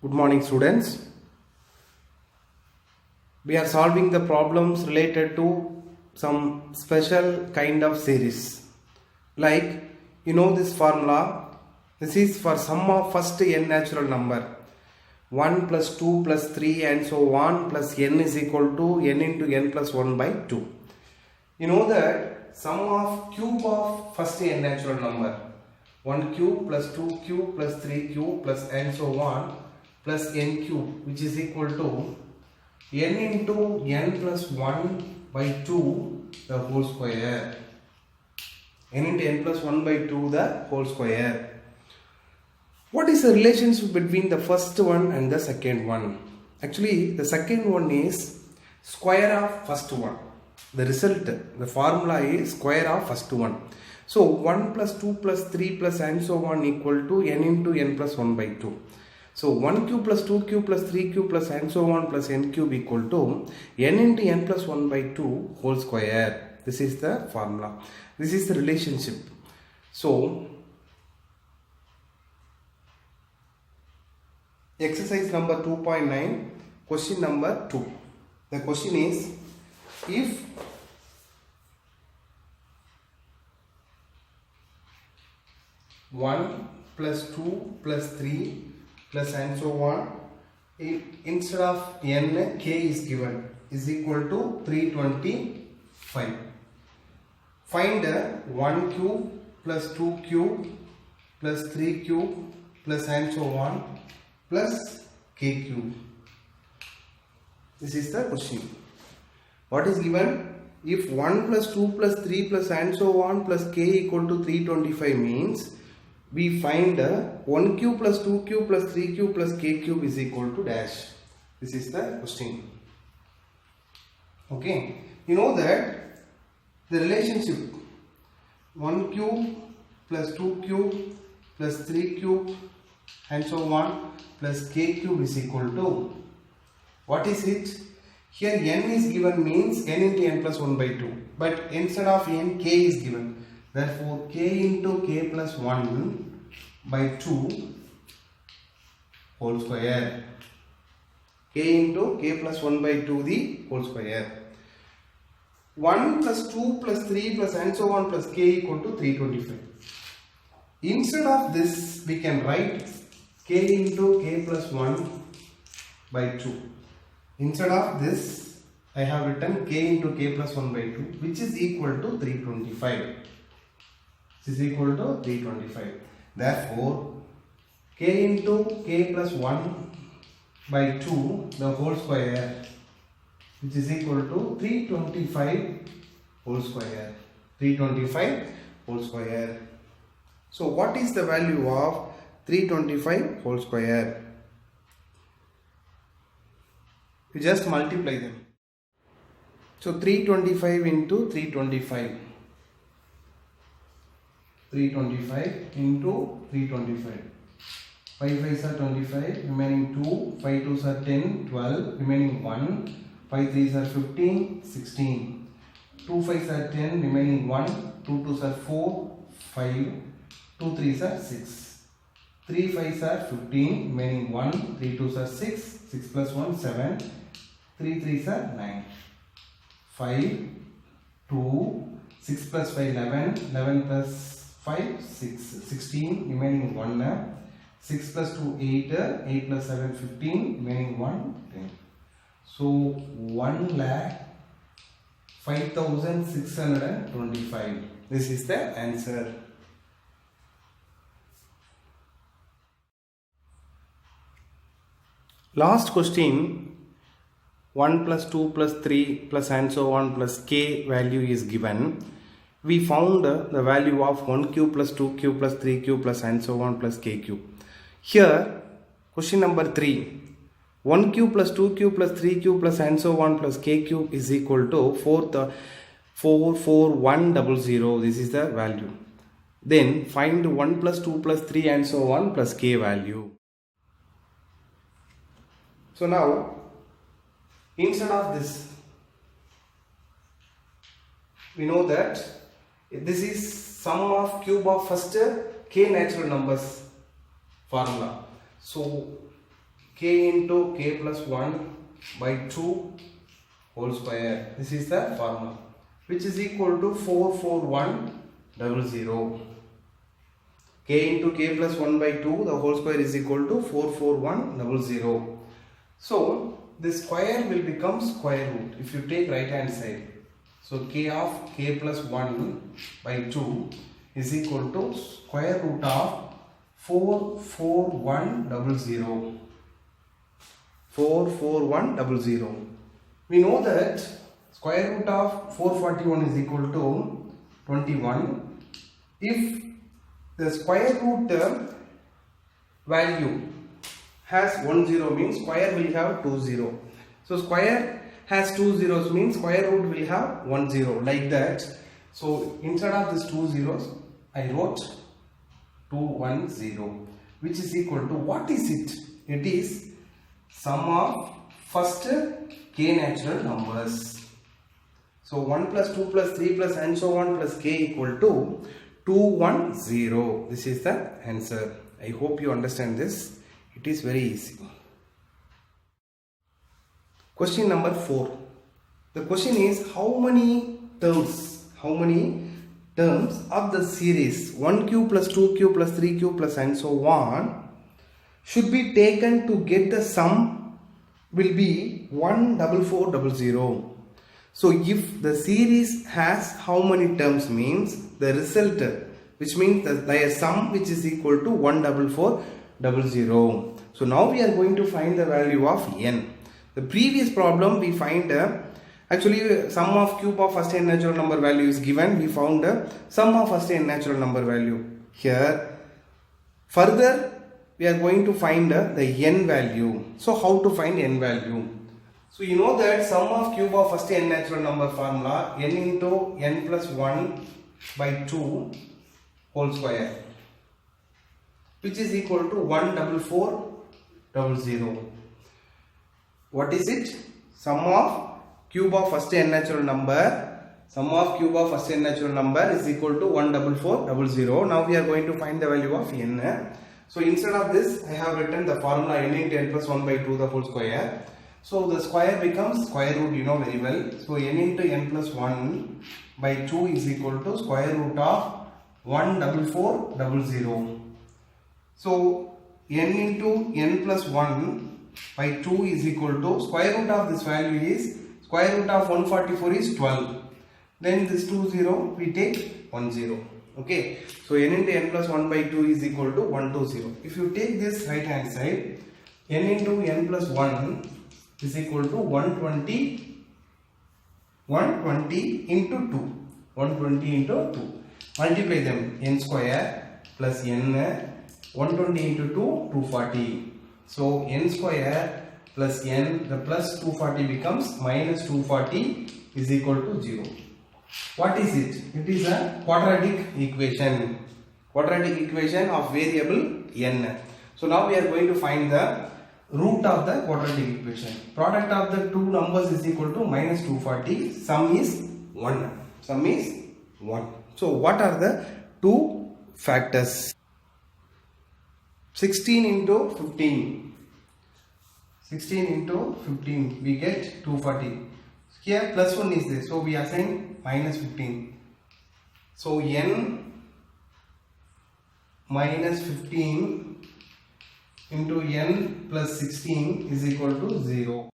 Good morning, students. We are solving the problems related to some special kind of series. Like, you know this formula. This is for sum of first n natural number. 1 plus 2 plus 3 and so on plus n is equal to n into n plus 1 by 2. You know that sum of cube of first n natural number. 1 cube plus 2 cube plus 3 cube plus and so on plus n cube, which is equal to n into n plus 1 by 2 the whole square. N into n plus 1 by 2 the whole square. What is the relationship between the first one and the second one? Actually, the second one is square of first one. The result, the formula is square of first one. So 1 plus 2 plus 3 plus and so on equal to n into n plus 1 by 2. So 1 cube plus 2 cube plus 3 cube plus and so on plus n cube equal to n into n plus 1 by 2 whole square. This is the formula. This is the relationship. So exercise number 2.9, question number 2. The question is, if one plus 2 plus 3 plus and so on, instead of n, k is given, is equal to 325. Find 1 cube plus 2 cube plus 3 cube plus and so on plus k cube. This is the question. What is given? If 1 plus 2 plus 3 plus and so on plus k equal to 325 means we find 1 cube plus 2 cube plus 3 cube plus k cube is equal to dash. This is the question. Okay. You know that the relationship 1 cube plus 2 cube plus 3 cube and so on plus k cube is equal to, what is it? Here n is given means n into n plus 1 by 2, but instead of n, k is given. Therefore k into k plus 1 by 2 whole square. K into k plus 1 by 2 the whole square. 1 plus 2 plus 3 plus and so on plus k equal to 325. Instead of this we can write k into k plus 1 by 2. Instead of this I have written k into k plus 1 by 2, which is equal to 325. This is equal to 325. Therefore k into k plus 1 by 2 the whole square, which is equal to 325 whole square. 325 whole square. So what is the value of 325 whole square? You just multiply them. So 325 into 325. 325 into 325. 5 5s are 25, remaining 2, 5 2s are 10, 12, remaining 1, 5 3s are 15, 16. 2 5s are 10, remaining 1, 2 2s are 4, 5, 2 3s are 6. 3 5s are 15, remaining 1, 3 2s are 6, 6 plus 1, 7, 3 3s are 9. 5, 2, 6 plus 5, 11, 11 plus 5, 6, 16, remaining 1, 6 plus 2, 8, 8 plus 7, 15, remaining 1, 10. So 1,05,625. This is the answer. Last question, 1 plus 2 plus 3 plus and so on plus k value is given. We found the value of 1 cube plus 2 cube plus 3 cube plus and so on plus k cube. Here, question number 3, 1 cube plus 2 cube plus 3 cube plus and so on plus k cube is equal to 44100. This is the value. Then find 1 plus 2 plus 3 and so on plus k value. So now, instead of this, we know that this is sum of cube of first k natural numbers formula. So k into k plus 1 by 2 whole square. This is the formula, which is equal to 44100. K into k plus 1 by 2, the whole square is equal to 44100. So this square will become square root if you take right hand side. So k of k plus 1 by 2 is equal to square root of 44100. 44100. We know that square root of 441 is equal to 21. If the square root value has 10 means square will have 20. So square has 2 zeros means square root will have 10, like that. So instead of this 2 zeros, I wrote 210, which is equal to, what is it? It is sum of first k natural numbers. So 1 plus 2 plus 3 plus and so on plus k equal to 210. This is the answer. I hope you understand this. It is very easy. Question number 4. The question is, how many terms of the series 1q plus 2q plus 3q plus and so on should be taken to get the sum will be 14400. So if the series has how many terms means the result, which means the sum which is equal to 14400. So now we are going to find the value of n. The previous problem we find actually sum of cube of first n natural number value is given. We found sum of first n natural number value. Here further we are going to find the n value. So how to find n value? So you know that sum of cube of first n natural number formula, n into n plus 1 by 2 whole square, which is equal to 14400. What is it? Sum of cube of first n natural number. Sum of cube of first n natural number is equal to 14400. Now we are going to find the value of n. So instead of this, I have written the formula n into n plus 1 by 2 the whole square. So the square becomes square root, you know very well. So n into n plus 1 by 2 is equal to square root of 14400. So n into n plus 1 by 2 is equal to square root of this value is square root of 144 is 12. Then this 20 we take 10. Okay. So n into n plus 1 by 2 is equal to 120. If you take this right hand side, n into n plus 1 is equal to 120 into 2. 120 into 2. Multiply them, n square plus n, 120 into 2, 240. So n square plus n, the plus 240 becomes minus 240 is equal to 0. What is it? It is a quadratic equation. Quadratic equation of variable n. So now we are going to find the root of the quadratic equation. Product of the two numbers is equal to minus 240. Sum is 1. Sum is 1. So what are the two factors? 16 into 15. 16 into 15 we get 240. Here plus 1 is there, so we assign minus 15. So n minus 15 into n plus 16 is equal to 0.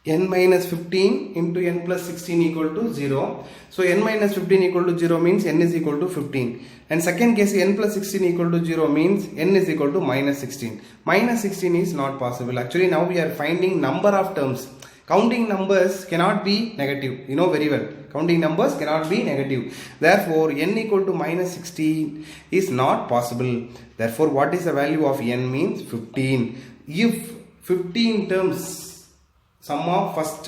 N minus 15 into n plus 16 equal to 0. So n minus 15 equal to 0 means n is equal to 15. And second case, n plus 16 equal to 0 means n is equal to minus 16. Minus 16 is not possible. Actually now we are finding number of terms. Counting numbers cannot be negative. You know very well. Counting numbers cannot be negative. Therefore n equal to minus 16 is not possible. Therefore what is the value of n means 15. If 15 terms, sum of first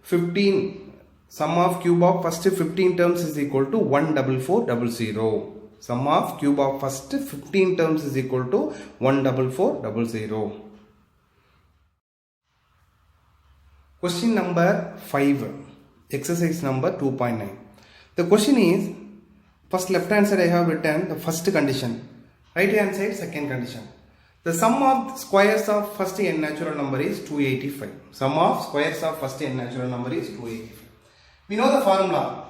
15, sum of cube of first 15 terms is equal to 14400. Sum of cube of first 15 terms is equal to 14400. Question number 5, exercise number 2.9. The question is, first left hand side I have written the first condition, right hand side second condition. The sum of squares of first n natural number is 285. Sum of squares of first n natural number is 285. We know the formula.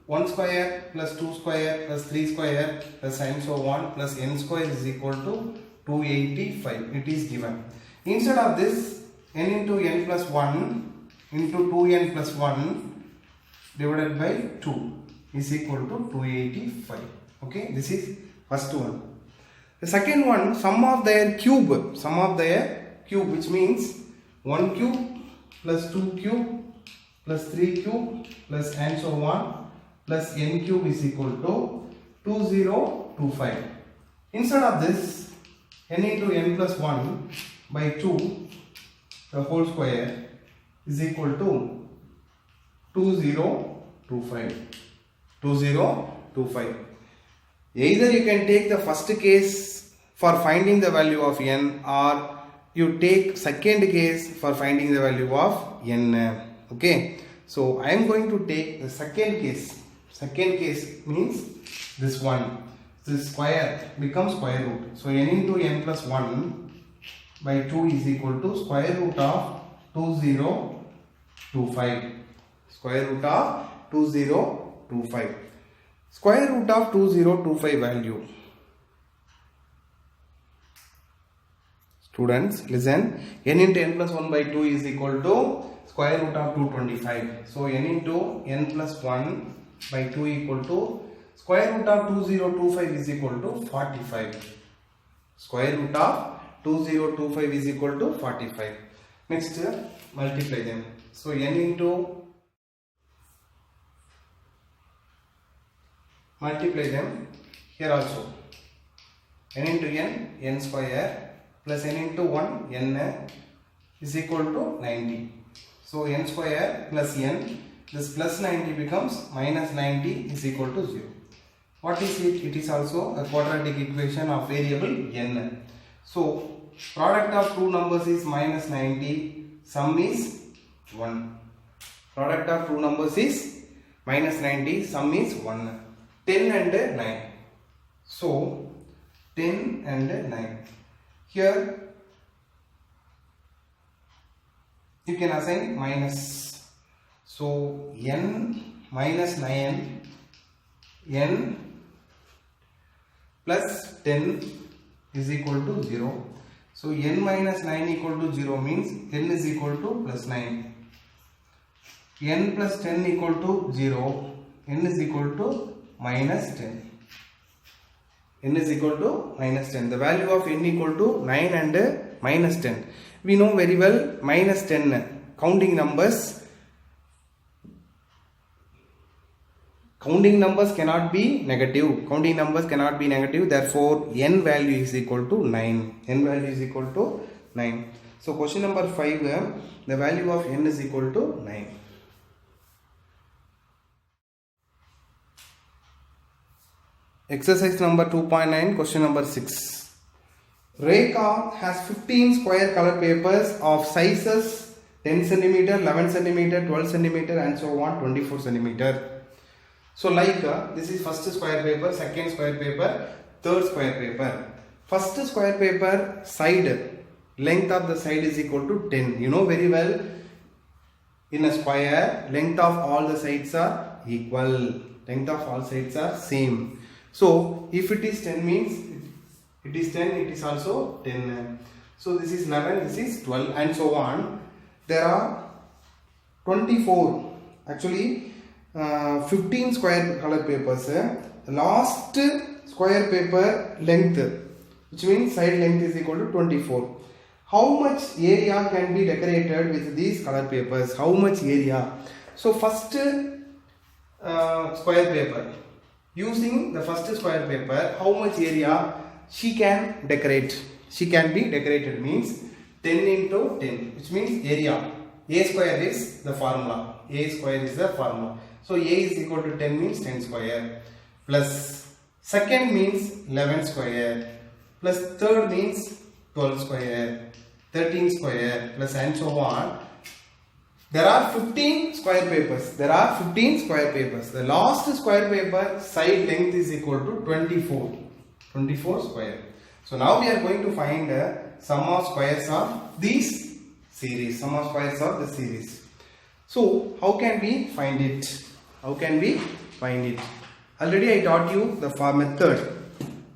1 square plus 2 square plus 3 square plus and so on plus n square is equal to 285. It is given. Instead of this, n into n plus 1 into 2n plus 1 divided by 2 is equal to 285. Okay, this is first one. The second one, sum of their cube, which means 1 cube plus 2 cube plus 3 cube plus and so on plus n cube is equal to 2025. Instead of this, n into n plus 1 by 2 the whole square is equal to 2025. 2025. Either you can take the first case for finding the value of n, or you take second case for finding the value of n. Okay, so I am going to take the second case. Second case means this one. This square becomes square root. So n into n plus 1 by 2 is equal to square root of 2025. Square root of 2025. Square root of 2025 value. Students, listen. N into n plus 1 by 2 is equal to square root of 225. So n into n plus 1 by 2 equal to square root of 2025 is equal to 45. Square root of 2025 is equal to 45. Next, multiply them. So n into, multiply them here also. N into n square plus n into 1 n is equal to 90. So n square plus n, this plus 90 becomes minus 90 is equal to 0. What is it? It is also a quadratic equation of variable n. So product of two numbers is minus 90, sum is 1. Product of two numbers is minus 90, sum is 1. 10 and 9. So 10 and 9. Here you can assign minus. So n minus 9, n plus 10 is equal to 0. So n minus 9 equal to 0 means n is equal to plus 9. N plus 10 equal to 0. N is equal to minus 10. N is equal to minus 10. The value of n equal to 9 and minus 10. We know very well minus 10 counting numbers. Counting numbers cannot be negative. Counting numbers cannot be negative. Therefore, n value is equal to 9. N value is equal to 9. So, question number 5, the value of n is equal to 9. Exercise number 2.9, question number 6. Rekha has 15 square colored papers of sizes 10 cm, 11 cm, 12 cm and so on 24 cm. So like this is first square paper, second square paper, third square paper. First square paper side, length of the side is equal to 10. You know very well, in a square, length of all the sides are equal. Length of all sides are same. So if it is 10 means it is 10, it is also 10. So this is 11, this is 12 and so on. There are 24, actually 15 square color papers. The last square paper length, which means side length, is equal to 24. How much area can be decorated with these color papers? How much area? So first square paper, using the first square paper, how much area she can decorate? She can be decorated means 10 into 10, which means area. A square is the formula. A square is the formula. So A is equal to 10 means 10 square, plus second means 11 square, plus third means 12 square, 13 square, plus and so on. There are 15 square papers. There are 15 square papers. The last square paper side length is equal to 24. 24 square. So now we are going to find sum of squares of these series. Sum of squares of the series. So how can we find it? How can we find it? Already I taught you the method.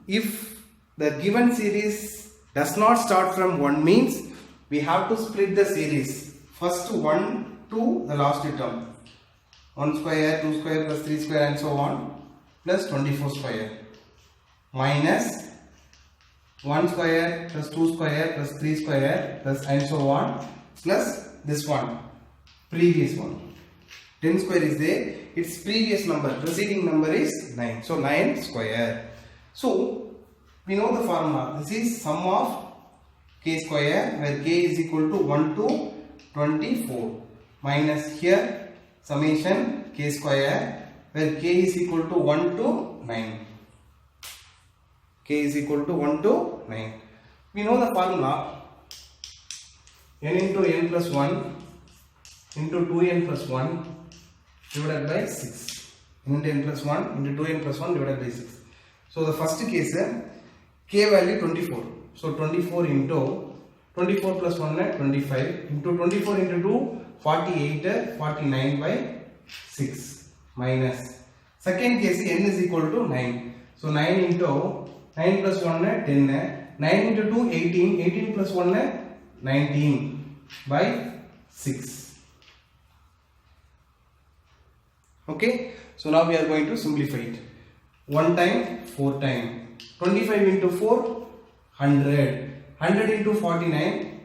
If the given series does not start from 1 means we have to split the series. First 1 to the last term. 1 square, 2 square plus 3 square and so on plus 24 square minus 1 square plus 2 square plus 3 square plus and so on plus this one, previous one. 10 square is there, its previous number, preceding number is 9. So 9 square. So we know the formula. This is sum of k square where k is equal to 1 to 24 minus here summation k square where k is equal to 1 to 9. K is equal to 1 to 9. We know the formula n into n plus 1 into 2n plus 1 divided by 6. N into n plus 1 into 2n plus 1 divided by 6. So the first case k value 24. So 24 into 24 plus 1 25 into 24 into 2 48 49 by 6 minus second case n is equal to 9. So 9 into 9 plus 1 10 9 into 2 18 18 plus 1 19 by 6. Okay, so now we are going to simplify it. 1 time 4 time 25 into 4 100 100 into 49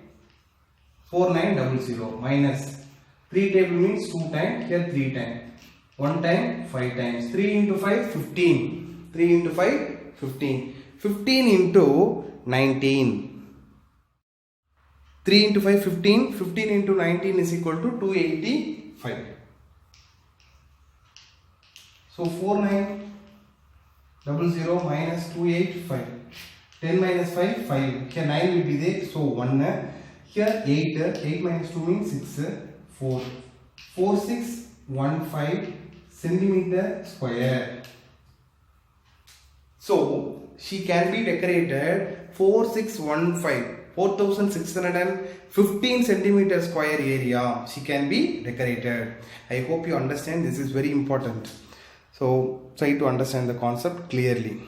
4900 minus 3 table means 2 times, here 3 times, 1 time 5 times, 3 into 5 15, 3 into 5 15, 15 into 19, 3 into 5 15, 15 into 19 is equal to 285. So 4900 minus 285, 10 minus 5 5, here 9 will be there, so 1, here 8, 8 minus 2 means 6, 4, 4615 centimeter square. So she can be decorated 4615 centimeter square area. She can be decorated. I hope you understand. This is very important. So try to understand the concept clearly.